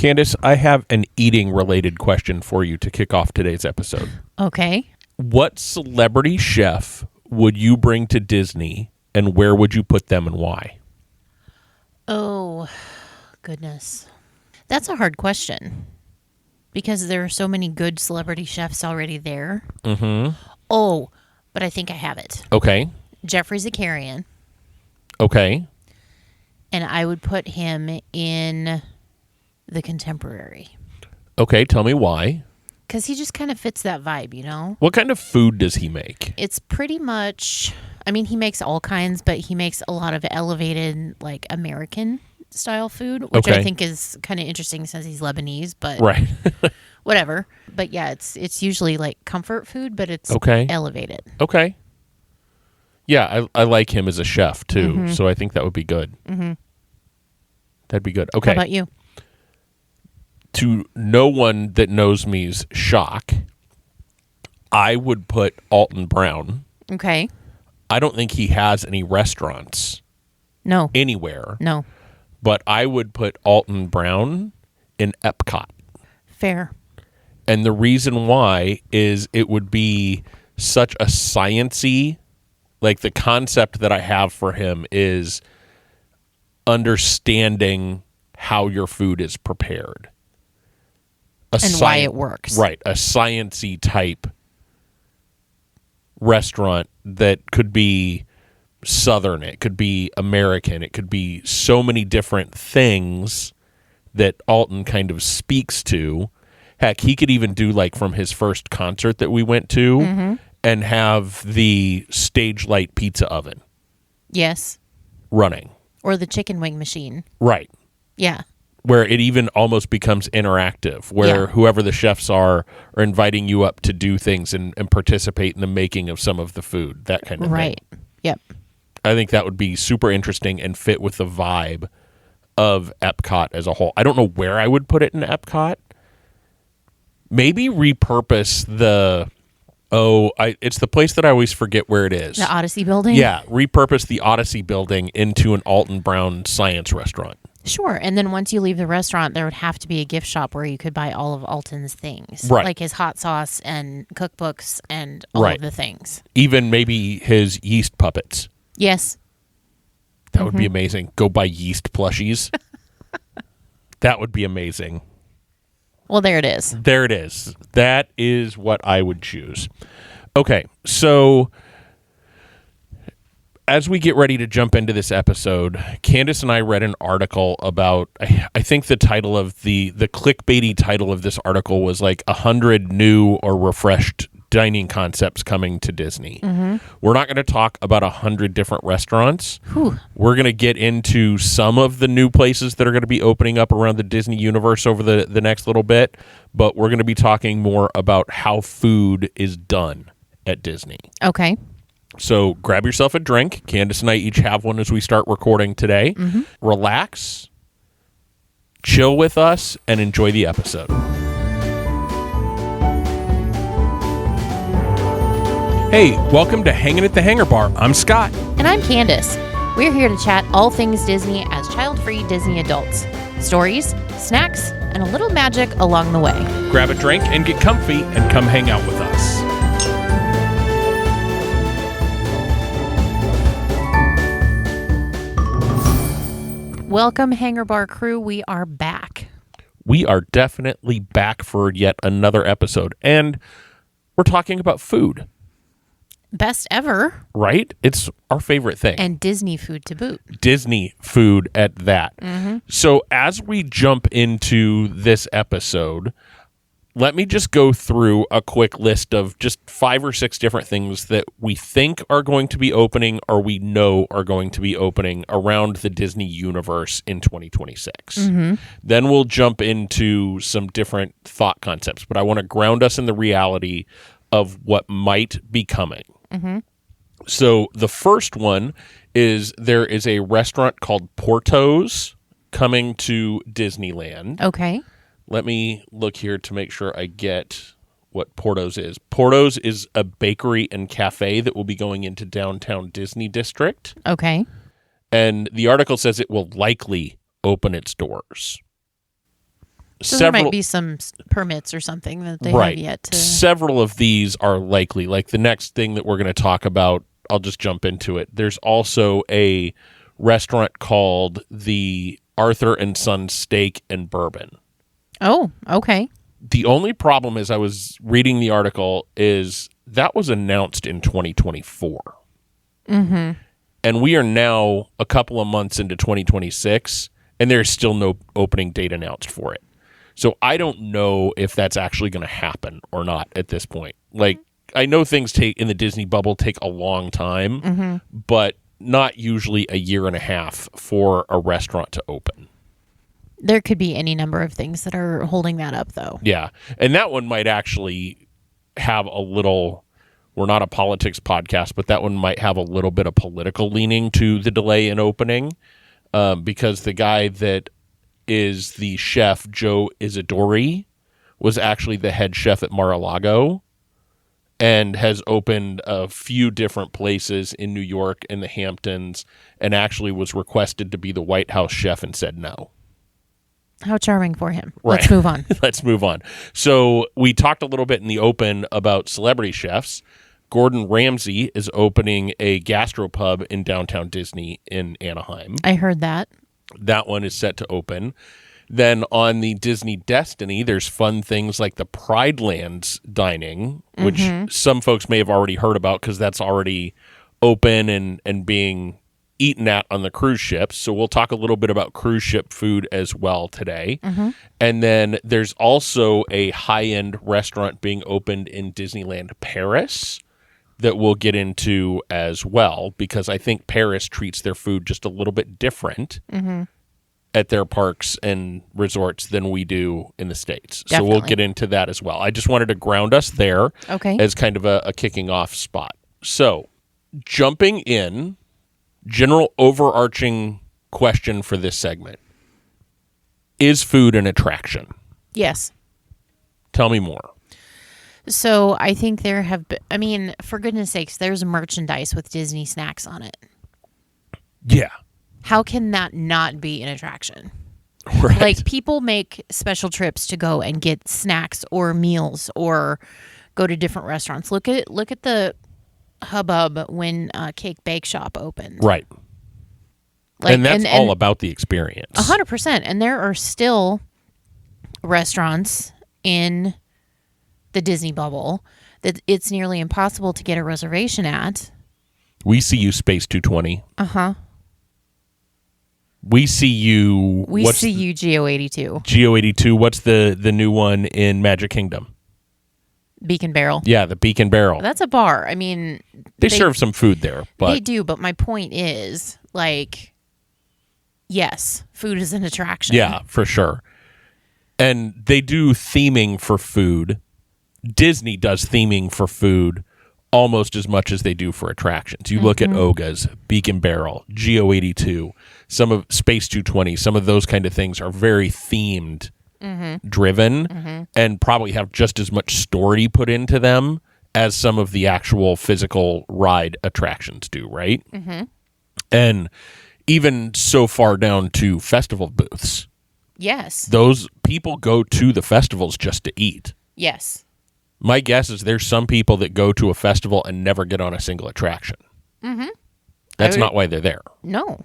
Candace, I have an eating-related question for you to kick off today's episode. Okay. What celebrity chef would you bring to Disney, and where would you put them and why? Oh, goodness. That's a hard question because there are so many good celebrity chefs already there. Mm-hmm. Oh, but I think I have it. Okay. Jeffrey Zakarian. Okay. And I would put him in the Contemporary. Okay, tell me why. Because he just kind of fits that vibe, you know? What kind of food does he make? It's pretty much, I mean, he makes all kinds, but he makes a lot of elevated, like, American style food, which Okay. I think is kind of interesting since he's Lebanese, but Right. whatever. But yeah, it's usually like comfort food, but it's Okay. elevated. Okay. Yeah, I like him as a chef, too, so I think that would be good. Mm-hmm. That'd be good. Okay. How about you? To no one that knows me's shock, I would put Alton Brown. Okay. I don't think he has any restaurants No. anywhere, No. but I would put Alton Brown in Epcot. Fair. And the reason why is it would be such a science-y, like the concept that I have for him is understanding how your food is prepared. And why it works. Right. A science-y type restaurant that could be Southern, it could be American, it could be so many different things that Alton kind of speaks to. Heck, he could even do like from his first concert that we went to and have the stage light pizza oven Yes. running. Or the chicken wing machine. Right. Yeah. Where it even almost becomes interactive, where Yeah. whoever the chefs are inviting you up to do things and participate in the making of some of the food, that kind of Right. thing. Yep. I think that would be super interesting and fit with the vibe of Epcot as a whole. I don't know where I would put it in Epcot. Maybe repurpose it's the place that I always forget where it is. The Odyssey building? Yeah, repurpose the Odyssey building into an Alton Brown science restaurant. Sure. And then once you leave the restaurant, there would have to be a gift shop where you could buy all of Alton's things. Right. Like his hot sauce and cookbooks and all Right. of the things. Even maybe his yeast puppets. Yes. That would be amazing. Go buy yeast plushies. That would be amazing. Well, there it is. There it is. That is what I would choose. Okay, so as we get ready to jump into this episode, Candace and I read an article about, I think the title of the clickbaity title of this article was like 100 new or refreshed dining concepts coming to Disney. We're not going to talk about 100 different restaurants. Whew. We're going to get into some of the new places that are going to be opening up around the Disney universe over the next little bit, but we're going to be talking more about how food is done at Disney. Okay. So grab yourself a drink. Candace and I each have one as we start recording today. Relax, chill with us, and enjoy the episode. Hey, welcome to Hanging at the Hangar Bar. I'm Scott. And I'm Candace. We're here to chat all things Disney as child-free Disney adults. Stories, snacks, and a little magic along the way. Grab a drink and get comfy and come hang out with us. Welcome, Hangar Bar crew. We are back. We are definitely back for yet another episode, and we're talking about food, Best ever. right? It's our favorite thing. And Disney food to boot. Disney food at that. So as we jump into this episode, let me just go through a quick list of just 5 or 6 different things that we think are going to be opening or we know are going to be opening around the Disney universe in 2026. Then we'll jump into some different thought concepts, but I want to ground us in the reality of what might be coming. So the first one is there is a restaurant called Porto's coming to Disneyland. Okay. Let me look here to make sure I get what Porto's is. Porto's is a bakery and cafe that will be going into downtown Disney District. Okay. And the article says it will likely open its doors. So there might be some permits or something that they right. have yet to. Several of these are likely. Like the next thing that we're going to talk about, I'll just jump into it. There's also a restaurant called the Arthur and Son Steak and Bourbon. Oh, okay. The only problem is I was reading the article is that was announced in 2024. Mm-hmm. And we are now a couple of months into 2026, and there's still no opening date announced for it. So I don't know if that's actually going to happen or not at this point. Like, I know things take in the Disney bubble take a long time, but not usually a year and a half for a restaurant to open. There could be any number of things that are holding that up, though. Yeah. And that one might actually have a little, we're not a politics podcast, but that one might have a little bit of political leaning to the delay in opening, because the guy that is the chef, Joe Isidori, was actually the head chef at Mar-a-Lago and has opened a few different places in New York and the Hamptons, and actually was requested to be the White House chef and said no. How charming for him. Right. Let's move on. Let's move on. So we talked a little bit in the open about celebrity chefs. Gordon Ramsay is opening a gastropub in downtown Disney in Anaheim. I heard that. That one is set to open. Then on the Disney Destiny, there's fun things like the Pride Lands dining, which some folks may have already heard about because that's already open and being eaten at on the cruise ships. So we'll talk a little bit about cruise ship food as well today. And then there's also a high-end restaurant being opened in Disneyland Paris that we'll get into as well, because I think Paris treats their food just a little bit different at their parks and resorts than we do in the States. Definitely. So we'll get into that as well. I just wanted to ground us there as kind of a kicking off spot. So jumping in, general overarching question for this segment. Is food an attraction? Yes. Tell me more. So I think there have been, I mean, for goodness sakes, there's merchandise with Disney snacks on it. Yeah. How can that not be an attraction? Right. Like, people make special trips to go and get snacks or meals or go to different restaurants. Look at the hubbub when Cake Bake Shop opened. Right. Like, and that's all about the experience. 100%. And there are still restaurants in the Disney bubble that it's nearly impossible to get a reservation at. We see you, Space 220. Uh-huh. We see you. We see you, Geo82. Geo82. What's the new one in Magic Kingdom? Beacon Barrel. Yeah, the Beacon Barrel. That's a bar. I mean, they serve some food there, but they do. But my point is, like, yes, food is an attraction. yeah, for sure. And they do theming for food. Disney does theming for food almost as much as they do for attractions. You look at Oga's, Beacon Barrel, Geo82, some of Space 220, some of those kind of things are very themed driven and probably have just as much story put into them as some of the actual physical ride attractions do, right? And even so far down to festival booths. Yes. Those people go to the festivals just to eat. Yes. My guess is there's some people that go to a festival and never get on a single attraction. That's not why they're there. No.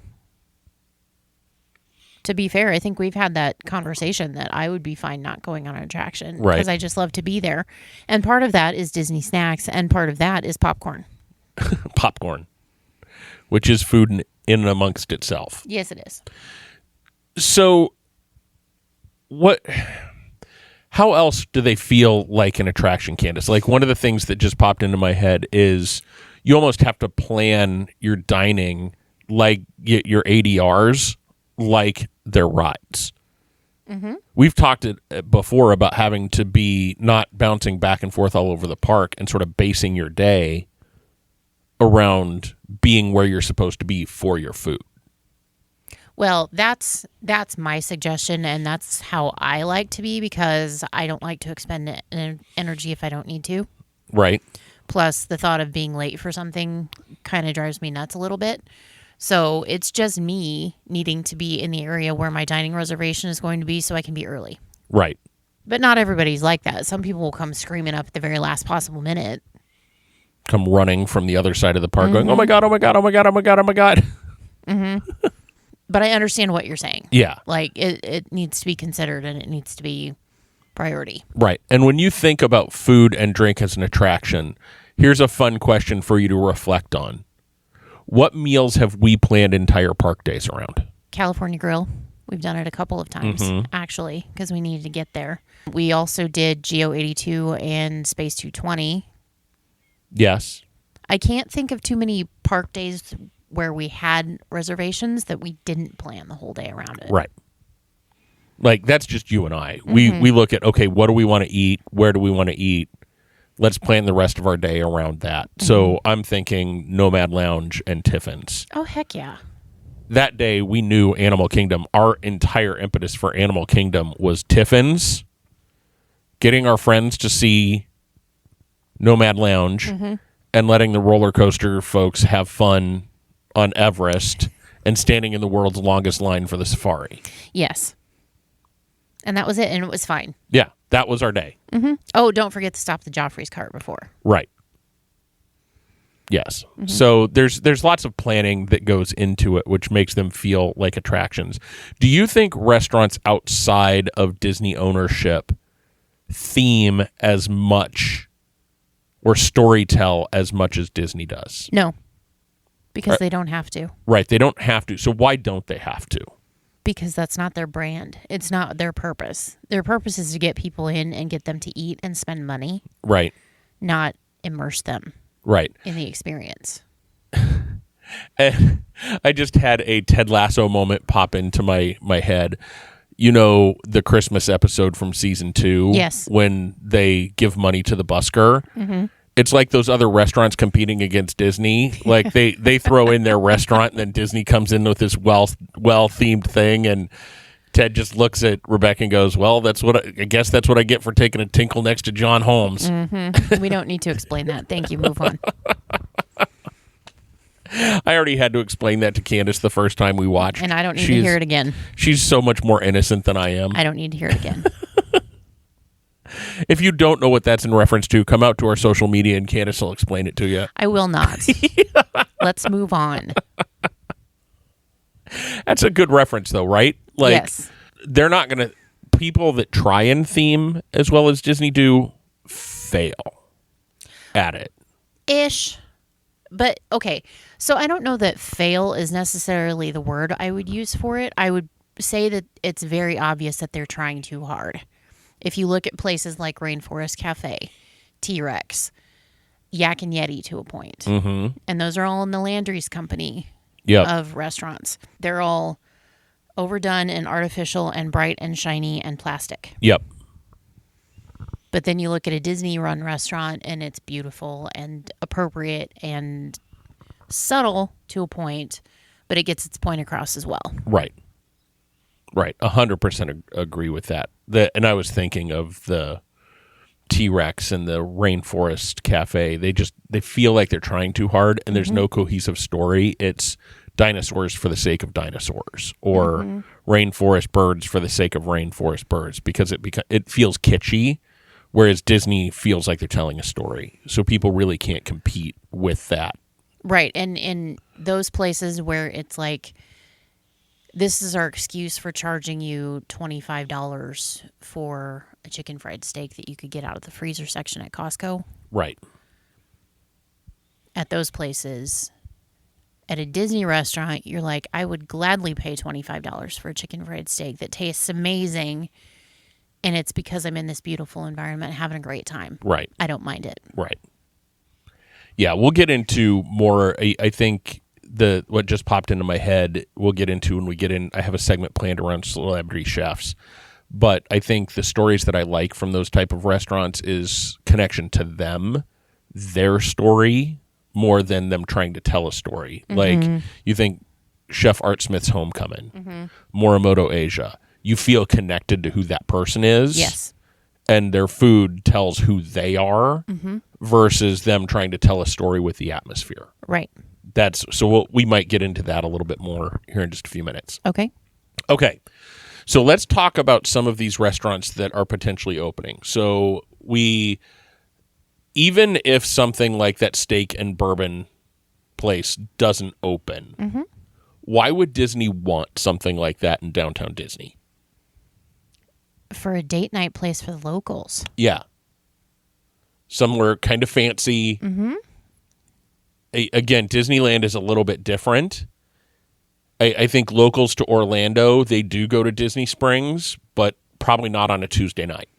To be fair, I think we've had that conversation that I would be fine not going on an attraction because I just love to be there. And part of that is Disney snacks, and part of that is popcorn. Popcorn, which is food in and amongst itself. Yes, it is. So, how else do they feel like an attraction, Candace? Like, one of the things that just popped into my head is you almost have to plan your dining like your ADRs like their rides. We've talked before about having to be not bouncing back and forth all over the park and sort of basing your day around being where you're supposed to be for your food. Well, that's my suggestion, and that's how I like to be because I don't like to expend energy if I don't need to. Right. Plus, the thought of being late for something kind of drives me nuts a little bit. So it's just me needing to be in the area where my dining reservation is going to be so I can be early. Right. But not everybody's like that. Some people will come screaming up at the very last possible minute. Come running from the other side of the park going, oh my God, oh my God, oh my God, oh my God, oh my God. But I understand what you're saying. Yeah. Like, it needs to be considered and it needs to be priority. Right. And when you think about food and drink as an attraction, here's a fun question for you to reflect on. What meals have we planned entire park days around? California Grill. We've done it a couple of times, actually, because we needed to get there. We also did Geo 82 and Space 220. Yes. I can't think of too many park days where we had reservations that we didn't plan the whole day around it. Right. Like, that's just you and I. We look at, okay, what do we want to eat? Where do we want to eat? Let's plan the rest of our day around that. So I'm thinking Nomad Lounge and Tiffin's. Oh, heck yeah. That day, we knew Animal Kingdom. Our entire impetus for Animal Kingdom was Tiffin's, getting our friends to see Nomad Lounge, and letting the roller coaster folks have fun on Everest, and standing in the world's longest line for the safari. Yes. And that was it, and it was fine. Yeah, that was our day. Oh, don't forget to stop the Joffrey's cart before. Right. Yes. So there's lots of planning that goes into it, which makes them feel like attractions. Do you think restaurants outside of Disney ownership theme as much or storytell as much as Disney does? No, because they don't have to. Right. They don't have to. So why don't they have to? Because that's not their brand. It's not their purpose. Their purpose is to get people in and get them to eat and spend money, Right. not immerse them Right. in the experience. And I just had a Ted Lasso moment pop into my head. You know, the Christmas episode from season 2? Yes. When they give money to the busker. It's like those other restaurants competing against Disney. Like they throw in their restaurant and then Disney comes in with this well-themed thing, and Ted just looks at Rebecca and goes, well, I guess that's what I get for taking a tinkle next to John Holmes. We don't need to explain that. Thank you. Move on. I already had to explain that to Candace the first time we watched. And I don't need to hear it again. She's so much more innocent than I am. I don't need to hear it again. If you don't know what that's in reference to, come out to our social media and Candace will explain it to you. I will not. Let's move on. That's a good reference, though, right? Like, yes. They're not going to... People that try and theme as well as Disney do fail at it. Ish. But, okay. So I don't know that fail is necessarily the word I would use for it. I would say that it's very obvious that they're trying too hard. If you look at places like Rainforest Cafe, T-Rex, Yak and Yeti to a point, and those are all in the Landry's company of restaurants. They're all overdone and artificial and bright and shiny and plastic. Yep. But then you look at a Disney-run restaurant, and it's beautiful and appropriate and subtle to a point, but it gets its point across as well. Right. Right. 100% agree with that. And I was thinking of the T-Rex and the Rainforest Cafe. They feel like they're trying too hard, and there's no cohesive story. It's dinosaurs for the sake of dinosaurs, or rainforest birds for the sake of rainforest birds, because it feels kitschy, whereas Disney feels like they're telling a story. So people really can't compete with that. Right. And in those places where it's like, this is our excuse for charging you $25 for a chicken fried steak that you could get out of the freezer section at Costco. Right. At those places, at a Disney restaurant, you're like, I would gladly pay $25 for a chicken fried steak that tastes amazing, and it's because I'm in this beautiful environment having a great time. Right. I don't mind it. Right. Yeah, we'll get into more, I think... what just popped into my head, we'll get into when we get in. I have a segment planned around celebrity chefs, but I think the stories that I like from those type of restaurants is connection to them, their story, more than them trying to tell a story. Like, you think Chef Art Smith's Homecoming, Morimoto Asia, you feel connected to who that person is. Yes. And their food tells who they are versus them trying to tell a story with the atmosphere. Right. We might get into that a little bit more here in just a few minutes. Okay. Okay. So let's talk about some of these restaurants that are potentially opening. So even if something like that steak and bourbon place doesn't open, why would Disney want something like that in downtown Disney? For a date night place for the locals. Yeah. Somewhere kind of fancy. Again, Disneyland is a little bit different. I think locals to Orlando, they do go to Disney Springs, but probably not on a Tuesday night.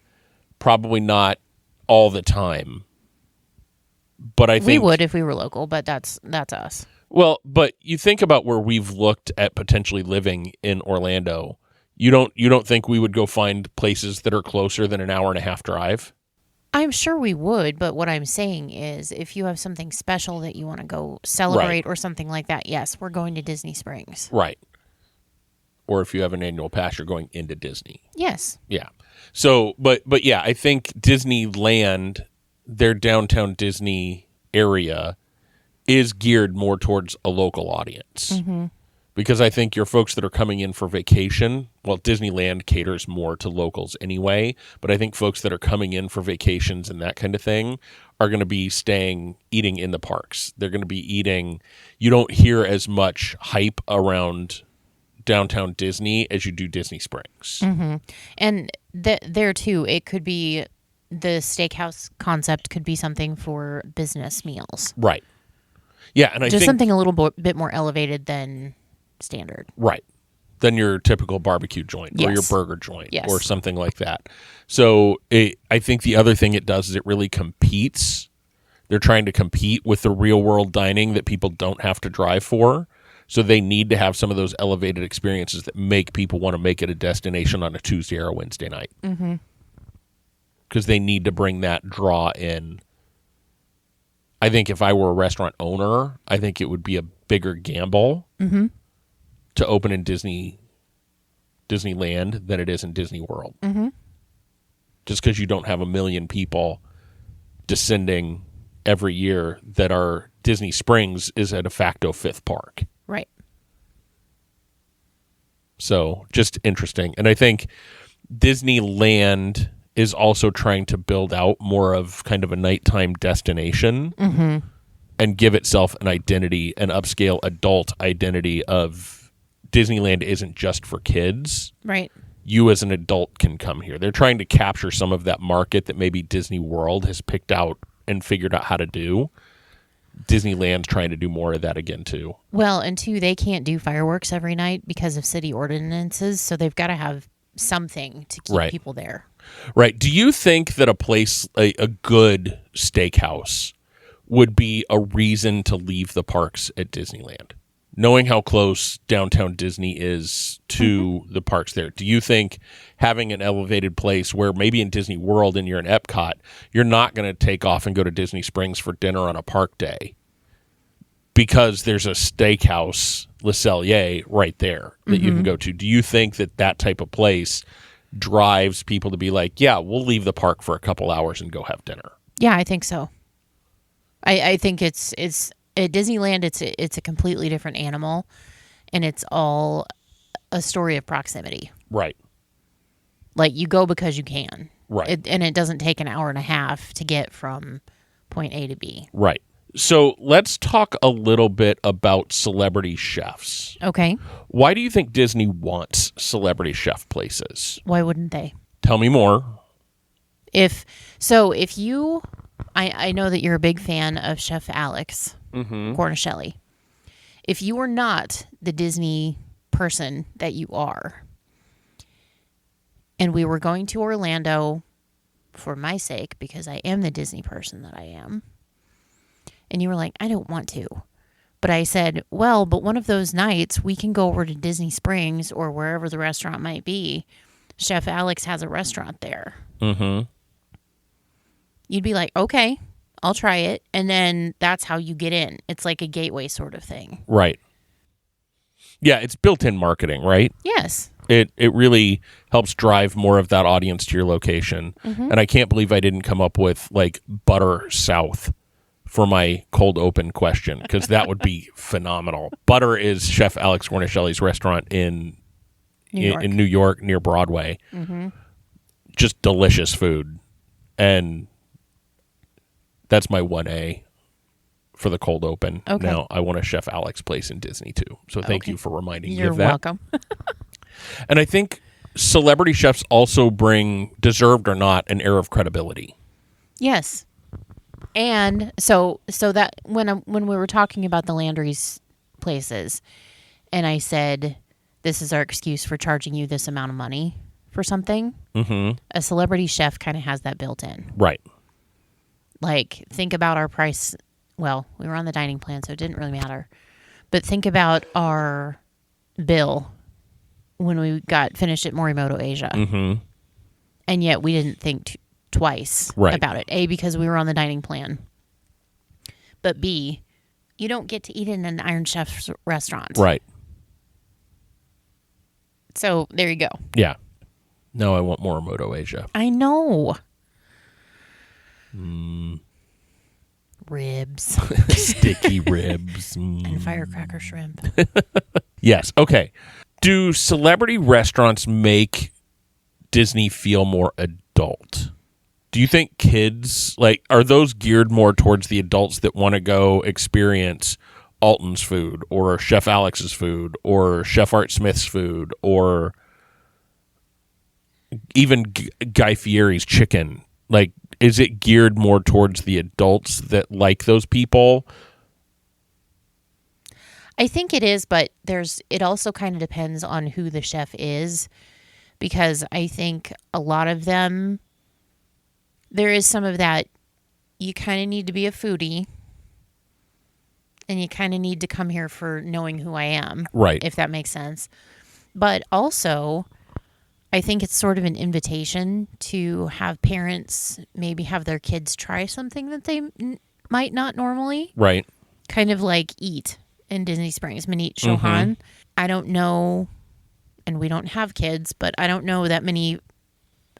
Probably not all the time. But I think we would if we were local, but that's us. Well, but you think about where we've looked at potentially living in Orlando. You don't think we would go find places that are closer than an hour and a half drive? I'm sure we would, but what I'm saying is if you have something special that you want to go celebrate or something like that, yes, we're going to Disney Springs. Right. Or if you have an annual pass, you're going into Disney. Yes. Yeah. So, but yeah, I think Disneyland, their downtown Disney area, is geared more towards a local audience. Because I think your folks that are coming in for vacation, well, Disneyland caters more to locals anyway, but I think folks that are coming in for vacations and that kind of thing are going to be eating in the parks. They're going to be eating. You don't hear as much hype around downtown Disney as you do Disney Springs. And there too, it could be the steakhouse concept could be something for business meals. Right. Yeah, and I just think something a little bit more elevated than standard. Right. Than your typical barbecue joint or your burger joint or something like that. So I think the other thing it does is it really competes. They're trying to compete with the real world dining that people don't have to drive for. So they need to have some of those elevated experiences that make people want to make it a destination on a Tuesday or a Wednesday night. Because they need to bring that draw in. I think if I were a restaurant owner, I think it would be a bigger gamble to open in Disneyland than it is in Disney World. Just because you don't have 1 million people descending every year that are Disney Springs is a de facto fifth park. Right. So just interesting. And I think Disneyland is also trying to build out more of kind of a nighttime destination and give itself an identity, an upscale adult identity of Disneyland isn't just for kids. Right. You as an adult can come here. They're trying to capture some of that market that maybe Disney World has picked out and figured out how to do. Disneyland's trying to do more of that again, too. Well, and two, they can't do fireworks every night because of city ordinances, so they've got to have something to keep people there. Right. Do you think that a place, a good steakhouse, would be a reason to leave the parks at Disneyland? Knowing how close downtown Disney is to the parks there, do you think having an elevated place where maybe in Disney World and you're in Epcot, you're not going to take off and go to Disney Springs for dinner on a park day because there's a steakhouse, Le Cellier, right there that you can go to? Do you think that type of place drives people to be like, yeah, we'll leave the park for a couple hours and go have dinner? Yeah, I think so. I think it's at Disneyland, it's a completely different animal, and it's all a story of proximity. Right. Like, you go because you can. Right. And it doesn't take an hour and a half to get from point A to B. Right. So let's talk a little bit about celebrity chefs. Okay. Why do you think Disney wants celebrity chef places? Why wouldn't they? Tell me more. If you... I know that you're a big fan of Chef Alex Cornicelli. If you were not the Disney person that you are, and we were going to Orlando for my sake, because I am the Disney person that I am, and you were like, I don't want to. But I said, well, but one of those nights we can go over to Disney Springs or wherever the restaurant might be. Chef Alex has a restaurant there. You'd be like, okay, I'll try it. And then that's how you get in. It's like a gateway sort of thing. Right. Yeah, it's built-in marketing, right? Yes. It really helps drive more of that audience to your location. And I can't believe I didn't come up with, like, Butter South for my cold open question, because that would be phenomenal. Butter is Chef Alex Cornicelli's restaurant in in New York near Broadway. Just delicious food. And that's my 1A for the cold open. Okay. Now, I want a Chef Alex place in Disney, too. So thank you for reminding me of that. You're welcome. And I think celebrity chefs also bring, deserved or not, an air of credibility. Yes. And so that when we were talking about the Landry's places, and I said, this is our excuse for charging you this amount of money for something, a celebrity chef kind of has that built in. Right. Like, think about our price. Well, we were on the dining plan, so it didn't really matter. But think about our bill when we got finished at Morimoto Asia. And yet we didn't think twice about it. A, because we were on the dining plan. But B, you don't get to eat in an Iron Chef's restaurant. Right. So there you go. Yeah. No, I want Morimoto Asia. I know. Ribs. Sticky ribs. And firecracker shrimp. Yes. Okay. Do celebrity restaurants make Disney feel more adult? Do you think kids, like, are those geared more towards the adults that want to go experience Alton's food or Chef Alex's food or Chef Art Smith's food or even Guy Fieri's chicken? Like, is it geared more towards the adults that like those people? I think it is, but it also kind of depends on who the chef is, because I think a lot of them, there is some of that, you kind of need to be a foodie and you kind of need to come here for knowing who I am. Right. If that makes sense. But also, I think it's sort of an invitation to have parents maybe have their kids try something that they might not normally. Right. Kind of like Eat in Disney Springs, Manit Chauhan. I don't know, and we don't have kids, but I don't know that many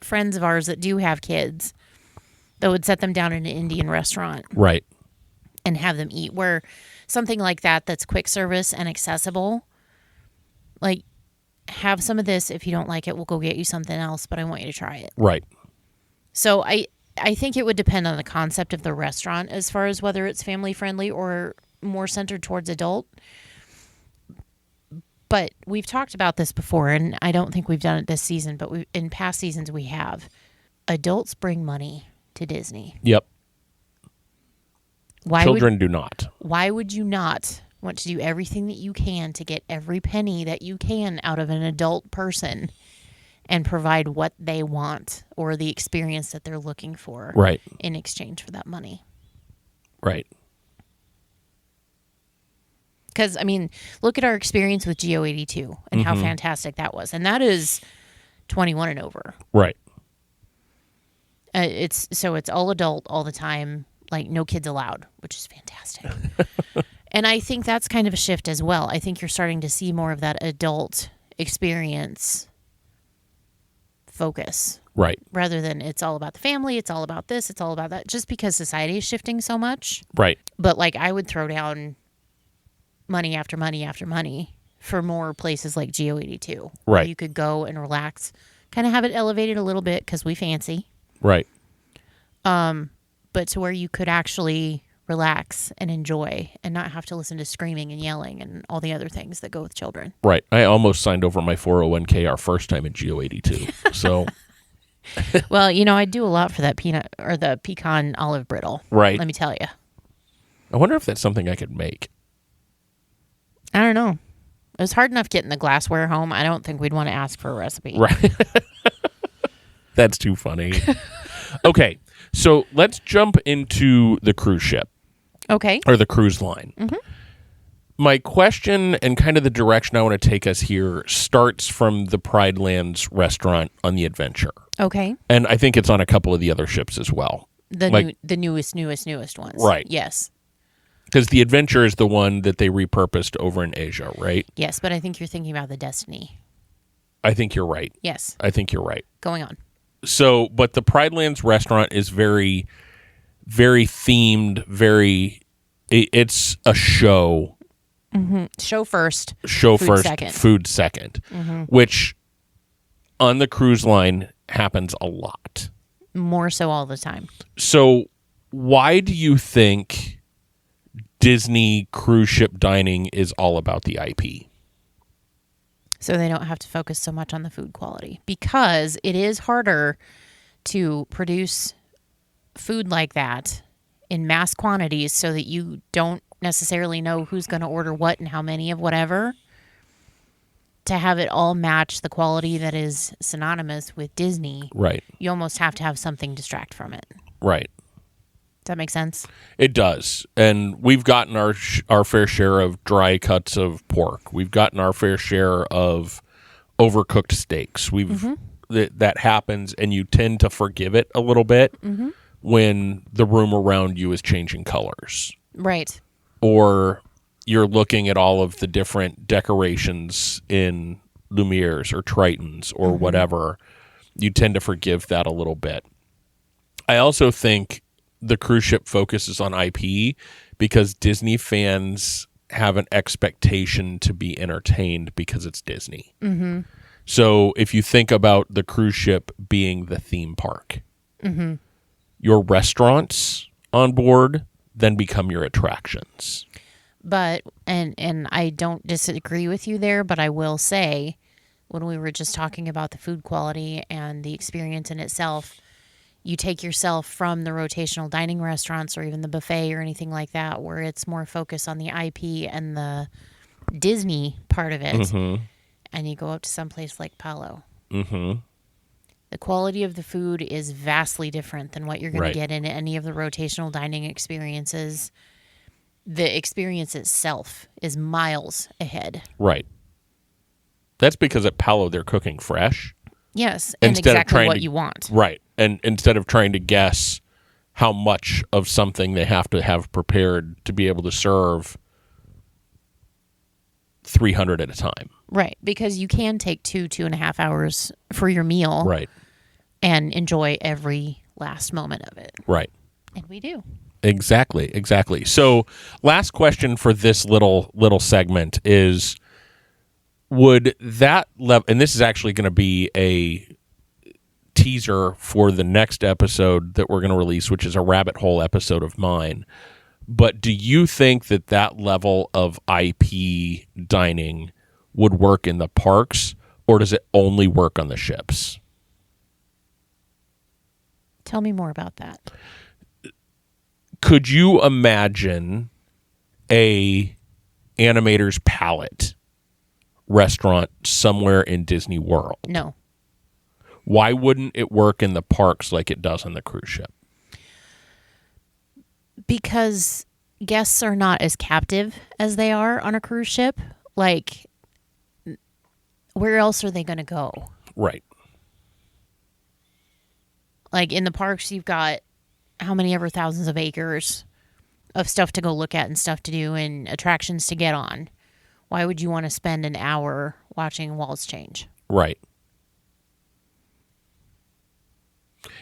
friends of ours that do have kids that would set them down in an Indian restaurant. Right. And have them eat, where something like that's quick service and accessible, like, have some of this. If you don't like it, we'll go get you something else, but I want you to try it. Right. So I think it would depend on the concept of the restaurant as far as whether it's family friendly or more centered towards adult. But we've talked about this before, and I don't think we've done it this season, but in past seasons we have. Adults bring money to Disney. Yep. Children do would not. Why would you not want to do everything that you can to get every penny that you can out of an adult person and provide what they want or the experience that they're looking for Right. in exchange for that money? Right. Because, I mean, look at our experience with Geo82 and how fantastic that was. And that is 21 and over. Right. It's all adult all the time, like no kids allowed, which is fantastic. And I think that's kind of a shift as well. I think you're starting to see more of that adult experience focus. Right. Rather than it's all about the family, it's all about this, it's all about that, just because society is shifting so much. Right. But, like, I would throw down money after money after money for more places like Geo82. Right. You could go and relax, kind of have it elevated a little bit because we fancy. Right. But to where you could actually relax and enjoy and not have to listen to screaming and yelling and all the other things that go with children. Right. I almost signed over my 401k our first time in Geo82. So, Well, I do a lot for that peanut or the pecan olive brittle. Right. Let me tell you. I wonder if that's something I could make. I don't know. It was hard enough getting the glassware home. I don't think we'd want to ask for a recipe. Right. That's too funny. Okay. So let's jump into the cruise ship. Okay. Or the cruise line. My question and kind of the direction I want to take us here starts from the Pride Lands restaurant on the Adventure. Okay. And I think it's on a couple of the other ships as well. The newest ones. Right. Yes. Because the Adventure is the one that they repurposed over in Asia, right? Yes, but I think you're thinking about the Destiny. I think you're right. Yes. I think you're right. Going on. So, but the Pride Lands restaurant is very, very themed, it's a show. Show first. Show Food first, second. food second, which on the cruise line happens a lot. More so all the time. So why do you think Disney cruise ship dining is all about the IP? So they don't have to focus so much on the food quality, because it is harder to produce food like that in mass quantities so that you don't necessarily know who's going to order what and how many of whatever, to have it all match the quality that is synonymous with Disney. Right. You almost have to have something distract from it. Right. Does that make sense? It does. And we've gotten our fair share of dry cuts of pork. We've gotten our fair share of overcooked steaks. That happens, and you tend to forgive it a little bit when the room around you is changing colors. Right. Or you're looking at all of the different decorations in Lumiere's or Triton's or whatever. You tend to forgive that a little bit. I also think the cruise ship focuses on IP because Disney fans have an expectation to be entertained because it's Disney. Mm-hmm. So if you think about the cruise ship being the theme park, your restaurants on board then become your attractions. But, and I don't disagree with you there, but I will say, when we were just talking about the food quality and the experience in itself, you take yourself from the rotational dining restaurants or even the buffet or anything like that, where it's more focused on the IP and the Disney part of it, and you go up to some place like Palo. The quality of the food is vastly different than what you're going to get in any of the rotational dining experiences. The experience itself is miles ahead. Right. That's because at Palo they're cooking fresh. Yes, and exactly what you want. Right. And instead of trying to guess how much of something they have to have prepared to be able to serve 300 at a time. Right, because you can take 2.5 hours for your meal. Right. And enjoy every last moment of it. Right. And we do. Exactly. So, last question for this little segment is, would that level, and this is actually going to be a teaser for the next episode that we're going to release, which is a rabbit hole episode of mine. But do you think that level of IP dining would work in the parks, or does it only work on the ships? Tell me more about that. Could you imagine a Animator's Palette restaurant somewhere in Disney World? No. Why wouldn't it work in the parks like it does on the cruise ship? Because guests are not as captive as they are on a cruise ship. Like, where else are they going to go? Right. Like, in the parks, you've got how many ever thousands of acres of stuff to go look at and stuff to do and attractions to get on. Why would you want to spend an hour watching walls change? Right.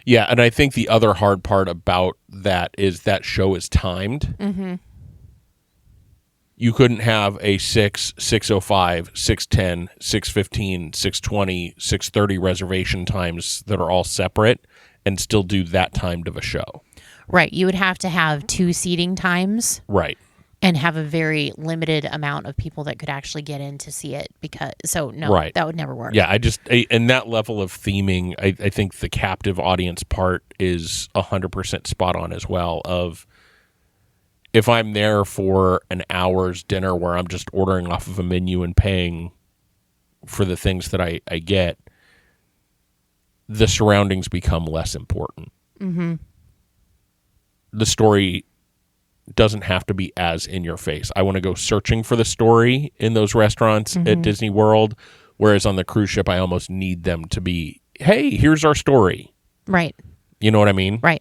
Yeah, and I think the other hard part about that is that show is timed. You couldn't have a 6, 6:05, 6:10, 6:15, 6:20, 6:30 reservation times that are all separate and still do that timed of a show. Right. You would have to have 2 seating times. Right. And have a very limited amount of people that could actually get in to see it. Right. That would never work. Yeah, and that level of theming, I think the captive audience part is 100% spot on as well. Of if I'm there for an hour's dinner where I'm just ordering off of a menu and paying for the things that I get, the surroundings become less important. The story doesn't have to be as in your face. I want to go searching for the story in those restaurants at Disney World, whereas on the cruise ship, I almost need them to be, hey, here's our story. Right. You know what I mean? Right.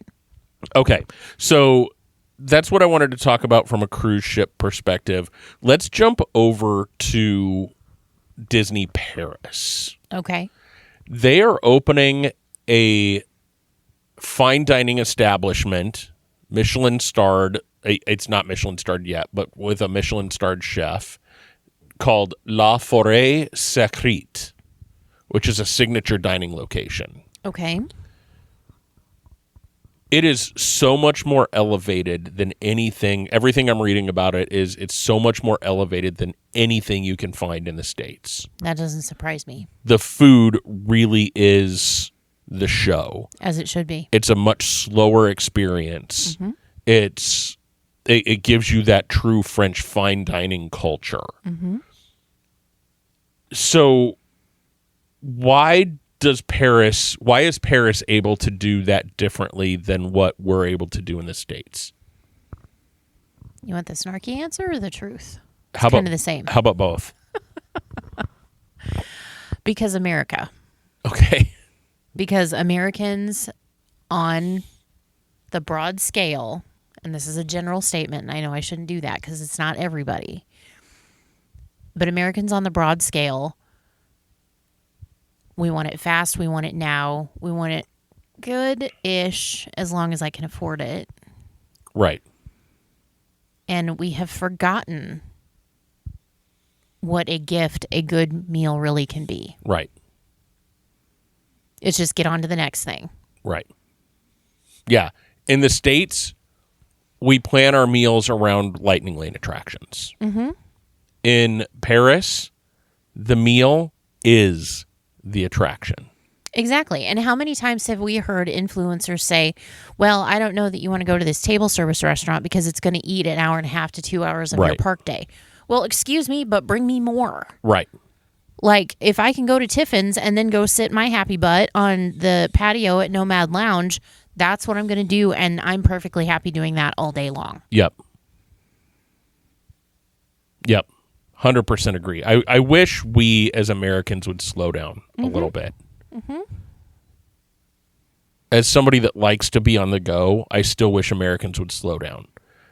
Okay. So that's what I wanted to talk about from a cruise ship perspective. Let's jump over to Disney Paris. Okay. They are opening a fine dining establishment, Michelin-starred. It's not Michelin-starred yet, but with a Michelin-starred chef, called La Forêt Secrète, which is a signature dining location. Okay. It is so much more elevated than anything. Everything I'm reading about it is it's so much more elevated than anything you can find in the States. That doesn't surprise me. The food really is the show. As it should be. It's a much slower experience. It gives you that true French fine dining culture. So why is Paris able to do that differently than what we're able to do in the States? You want the snarky answer or the truth? It's How about kind of the same. How about both? Because America. Okay. Because Americans on the broad scale, and this is a general statement, and I know I shouldn't do that because it's not everybody, but Americans on the broad scale, we want it fast, we want it now, we want it good-ish as long as I can afford it. Right. And we have forgotten what a gift a good meal really can be. Right. It's just get on to the next thing. Right. Yeah. In the States, we plan our meals around Lightning Lane attractions. In Paris, the meal is the attraction. Exactly. And how many times have we heard influencers say, well, I don't know that you want to go to this table service restaurant because it's going to eat an hour and a half to 2 hours of your Right. park day. Well, excuse me, but bring me more. Right. Like, if I can go to Tiffin's and then go sit my happy butt on the patio at Nomad Lounge, that's what I'm going to do, and I'm perfectly happy doing that all day long. Yep. 100% agree. I wish we as Americans would slow down a little bit. As somebody that likes to be on the go, I still wish Americans would slow down.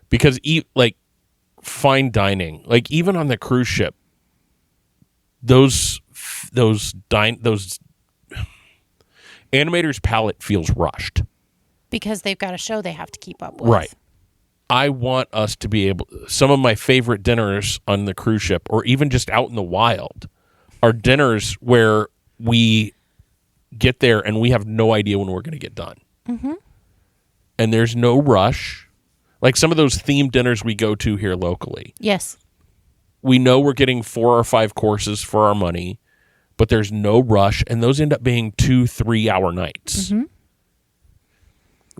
Because fine dining, like even on the cruise ship, those animators' palate feels rushed. Because they've got a show they have to keep up with. Right. I want us to be able, some of my favorite dinners on the cruise ship, or even just out in the wild, are dinners where we get there and we have no idea when we're going to get done. And there's no rush. Like some of those themed dinners we go to here locally. Yes. We know we're getting 4 or 5 courses for our money, but there's no rush. And those end up being 2-3 hour nights.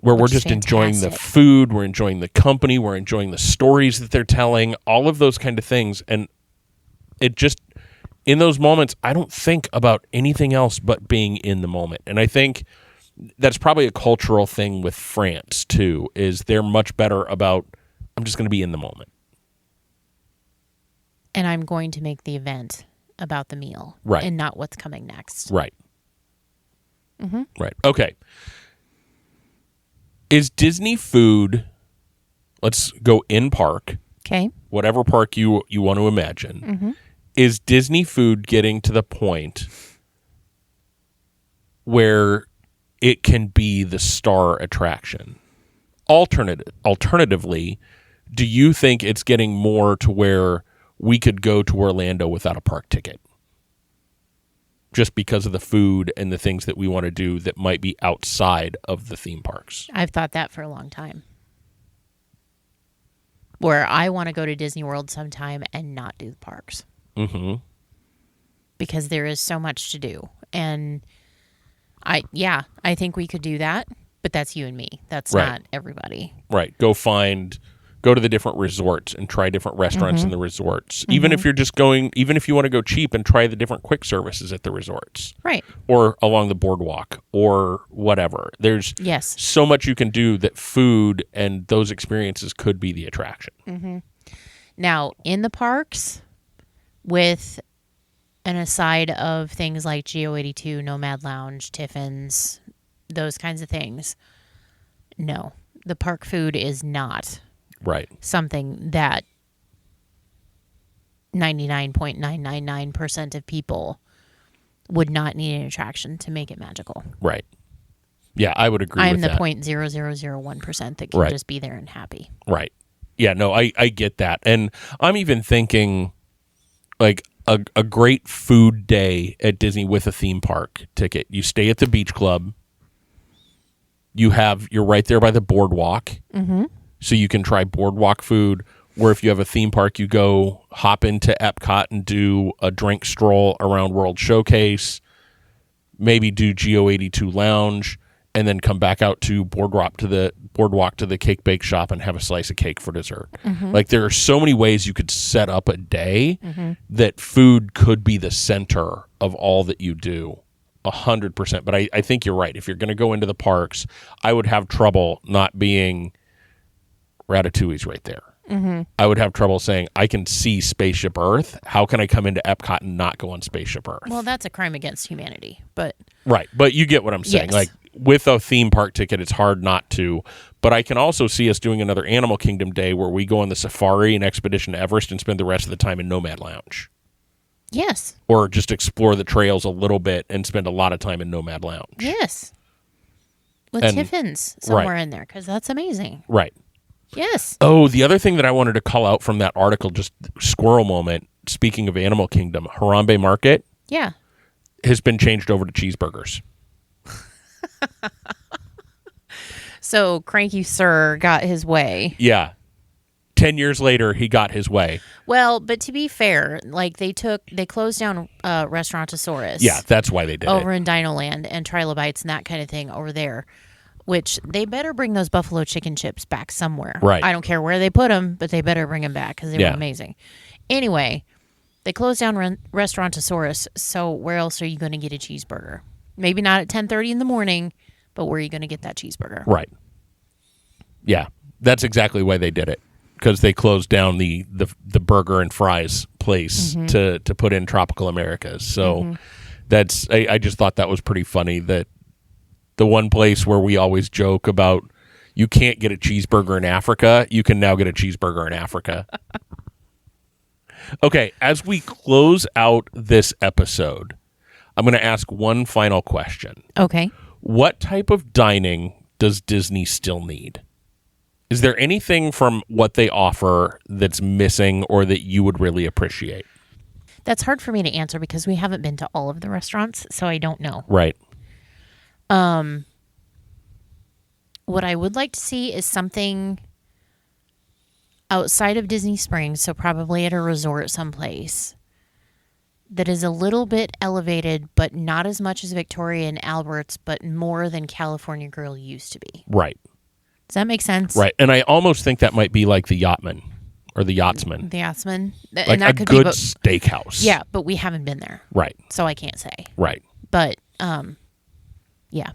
Where we're Which is just enjoying the fantastic. food, we're enjoying the company, we're enjoying the stories that they're telling, all of those kind of things. And it just, in those moments, I don't think about anything else but being in the moment. And I think that's probably a cultural thing with France, too, is they're much better about, I'm just going to be in the moment. And I'm going to make the event about the meal. Right. And not what's coming next. Right. Right. Okay. Is Disney food, let's go in park, Okay. whatever park you want to imagine, is Disney food getting to the point where it can be the star attraction? Alternatively, do you think it's getting more to where we could go to Orlando without a park ticket? Just because of the food and the things that we want to do that might be outside of the theme parks. I've thought that for a long time. Where I want to go to Disney World sometime and not do the parks. Because there is so much to do. And I think we could do that, but that's you and me. That's Right. not everybody. Right. Go to the different resorts and try different restaurants in the resorts. Even if you're just going, even if you want to go cheap and try the different quick services at the resorts. Right. Or along the boardwalk or whatever. There's Yes. so much you can do that food and those experiences could be the attraction. Now, in the parks, with an aside of things like Geo82, Nomad Lounge, Tiffin's, those kinds of things, no. The park food is not Right. something that 99.999% of people would not need an attraction to make it magical. Right. Yeah, I would agree I'm with the that. 0.0001% that can Right. just be there and happy. Right. Yeah, no, I get that. And I'm even thinking, like, a great food day at Disney with a theme park ticket. You stay at the beach club. You're right there by the boardwalk. Mm-hmm. So you can try boardwalk food. Or if you have a theme park, you go hop into Epcot and do a drink stroll around World Showcase. Maybe do Geo82 Lounge, and then come back out to boardwalk to the cake bake shop and have a slice of cake for dessert. Mm-hmm. Like, there are so many ways you could set up a day that food could be the center of all that you do. 100%. But I think you're right. If you're going to go into the parks, I would have trouble not being Ratatouille's right there. Mm-hmm. I would have trouble saying, I can see Spaceship Earth. How can I come into Epcot and not go on Spaceship Earth? Well, that's a crime against humanity. But right. But you get what I'm saying. Yes. Like, with a theme park ticket, it's hard not to. But I can also see us doing another Animal Kingdom day where we go on the safari and Expedition to Everest and spend the rest of the time in Nomad Lounge. Yes. Or just explore the trails a little bit and spend a lot of time in Nomad Lounge. Yes. With Tiffin's somewhere in there, because that's amazing. Right. Yes. Oh, the other thing that I wanted to call out from that article, just squirrel moment, speaking of Animal Kingdom, Harambe Market has been changed over to cheeseburgers. So Cranky Sir got his way. Yeah. 10 years later, he got his way. Well, but to be fair, like they closed down Restaurantosaurus. Yeah, that's why they did over in Dinoland and Trilobites and that kind of thing over there. Which they better bring those buffalo chicken chips back somewhere. Right. I don't care where they put them, but they better bring them back because they were amazing. Anyway, they closed down Restaurantosaurus, so where else are you going to get a cheeseburger? Maybe not at 10:30 in the morning, but where are you going to get that cheeseburger? Right. Yeah, that's exactly why they did it, because they closed down the burger and fries place to put in Tropical Americas. So that's I just thought that was pretty funny that the one place where we always joke about you can't get a cheeseburger in Africa, you can now get a cheeseburger in Africa. Okay, as we close out this episode, I'm going to ask one final question. Okay. What type of dining does Disney still need? Is there anything from what they offer that's missing or that you would really appreciate? That's hard for me to answer because we haven't been to all of the restaurants, so I don't know. Right. What I would like to see is something outside of Disney Springs, so probably at a resort someplace, that is a little bit elevated, but not as much as Victoria and Albert's, but more than California Grill used to be. Right. Does that make sense? Right. And I almost think that might be like the Yachtman or the Yachtsman. The Yachtsman. Like and that a could good be, steakhouse. Yeah, but we haven't been there. Right. So I can't say. Right. But, yeah.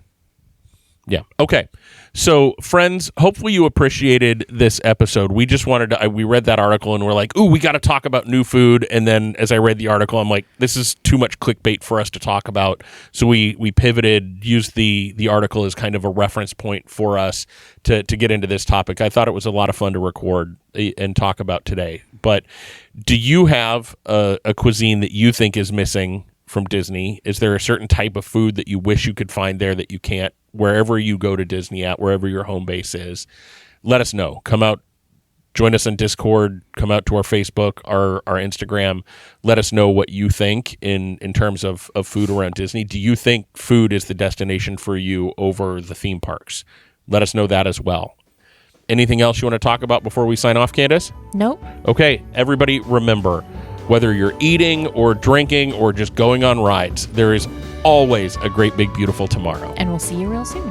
Yeah. Okay. So, friends, hopefully you appreciated this episode. We just wanted to, we read that article and we're like, ooh, we got to talk about new food. And then as I read the article, I'm like, this is too much clickbait for us to talk about. So we pivoted, used the article as kind of a reference point for us to get into this topic. I thought it was a lot of fun to record and talk about today. But do you have a cuisine that you think is missing from Disney? Is there a certain type of food that you wish you could find there that you can't? Wherever you go to Disney at, wherever your home base is, let us know. Come out, join us on Discord, come out to our Facebook, our Instagram. Let us know what you think in terms of food around Disney. Do you think food is the destination for you over the theme parks? Let us know that as well. Anything else you want to talk about before we sign off, Candace? Nope. Okay, everybody remember, whether you're eating or drinking or just going on rides, there is always a great, big, beautiful tomorrow. And we'll see you real soon.